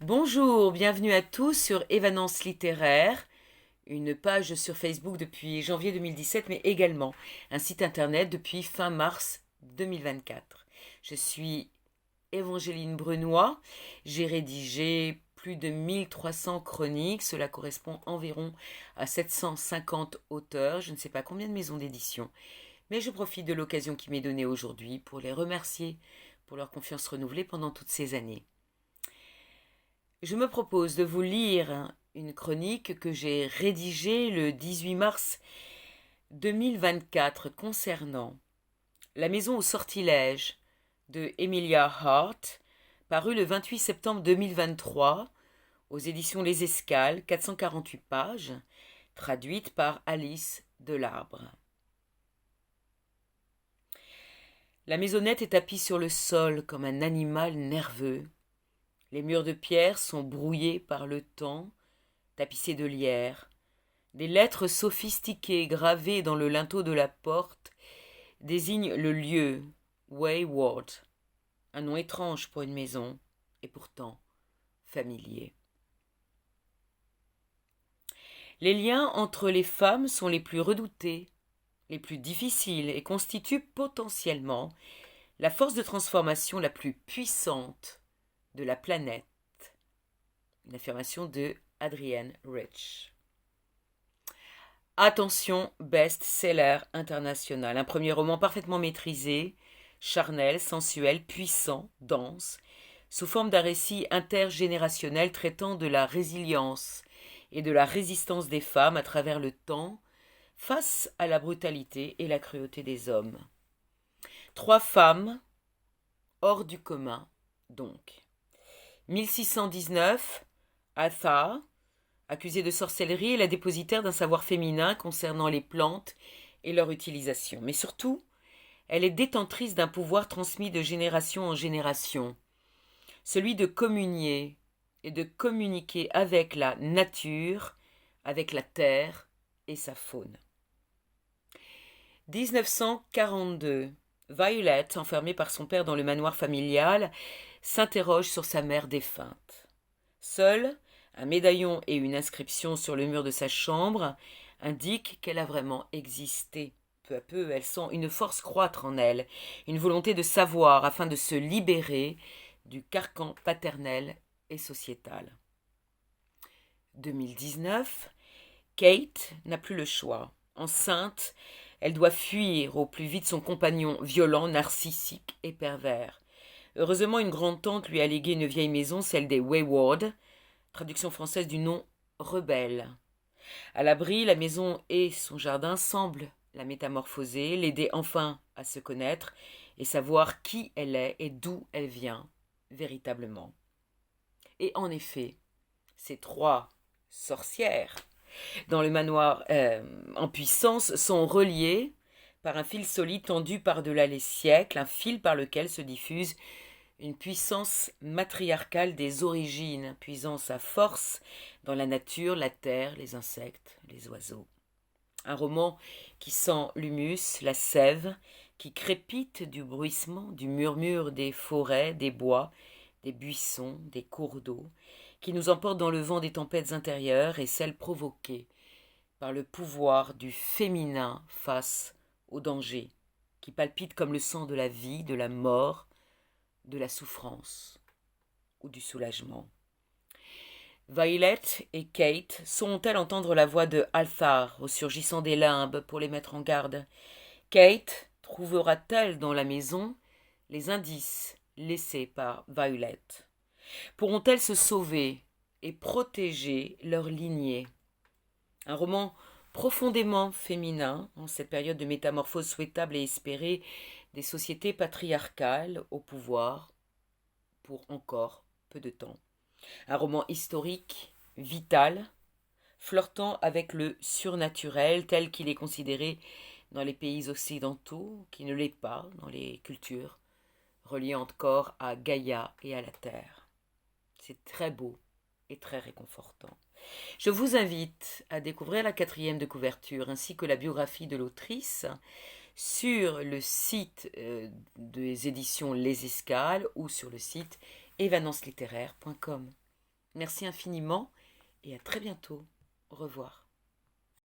Bonjour, bienvenue à tous sur Évanance littéraire, une page sur Facebook depuis janvier 2017, mais également un site internet depuis fin mars 2024. Je suis Évangéline Brunois, j'ai rédigé plus de 1300 chroniques, cela correspond environ à 750 auteurs, je ne sais pas combien de maisons d'édition, mais je profite de l'occasion qui m'est donnée aujourd'hui pour les remercier pour leur confiance renouvelée pendant toutes ces années. Je me propose de vous lire une chronique que j'ai rédigée le 18 mars 2024 concernant La maison au sortilège de Emilia Hart, paru le 28 septembre 2023 aux éditions Les Escales, 448 pages, traduite par Alice Delarbre. La maisonnette est tapie sur le sol comme un animal nerveux. Les murs de pierre sont brouillés par le temps, tapissés de lierre. Des lettres sophistiquées gravées dans le linteau de la porte désignent le lieu, Wayward, un nom étrange pour une maison, et pourtant familier. Les liens entre les femmes sont les plus redoutés, les plus difficiles et constituent potentiellement la force de transformation la plus puissante de la planète. Une affirmation de Adrienne Rich. Attention, best-seller international. Un premier roman parfaitement maîtrisé, charnel, sensuel, puissant, dense, sous forme d'un récit intergénérationnel traitant de la résilience et de la résistance des femmes à travers le temps face à la brutalité et la cruauté des hommes. 3 femmes, hors du commun, donc. 1619, Atha, accusée de sorcellerie, est la dépositaire d'un savoir féminin concernant les plantes et leur utilisation. Mais surtout, elle est détentrice d'un pouvoir transmis de génération en génération, celui de communier et de communiquer avec la nature, avec la terre et sa faune. 1942, Violet, enfermée par son père dans le manoir familial, s'interroge sur sa mère défunte. Seul, un médaillon et une inscription sur le mur de sa chambre indiquent qu'elle a vraiment existé. Peu à peu, elle sent une force croître en elle, une volonté de savoir afin de se libérer du carcan paternel et sociétal. 2019, Kate n'a plus le choix. Enceinte, elle doit fuir au plus vite son compagnon violent, narcissique et pervers. Heureusement, une grande-tante lui a légué une vieille maison, celle des Wayward, traduction française du nom rebelle. À l'abri, la maison et son jardin semblent la métamorphoser, l'aider enfin à se connaître et savoir qui elle est et d'où elle vient véritablement. Et en effet, ces 3 sorcières dans le manoir en puissance sont reliées par un fil solide tendu par-delà les siècles, un fil par lequel se diffuse une puissance matriarcale des origines, puisant sa force dans la nature, la terre, les insectes, les oiseaux. Un roman qui sent l'humus, la sève, qui crépite du bruissement, du murmure des forêts, des bois, des buissons, des cours d'eau, qui nous emporte dans le vent des tempêtes intérieures et celles provoquées par le pouvoir du féminin face au danger, qui palpite comme le sang de la vie, de la mort, de la souffrance ou du soulagement. Violet et Kate sauront-elles entendre la voix de Althar au surgissant des limbes pour les mettre en garde? Kate trouvera-t-elle dans la maison les indices laissés par Violet? Pourront-elles se sauver et protéger leur lignée? Un roman profondément féminin en cette période de métamorphose souhaitable et espérée des sociétés patriarcales au pouvoir pour encore peu de temps. Un roman historique, vital, flirtant avec le surnaturel tel qu'il est considéré dans les pays occidentaux, qui ne l'est pas dans les cultures, reliant encore à Gaïa et à la terre. C'est très beau et très réconfortant. Je vous invite à découvrir la 4e de couverture ainsi que la biographie de l'autrice sur le site des éditions Les Escales ou sur le site evanancelittéraire.com. Merci infiniment et à très bientôt. Au revoir.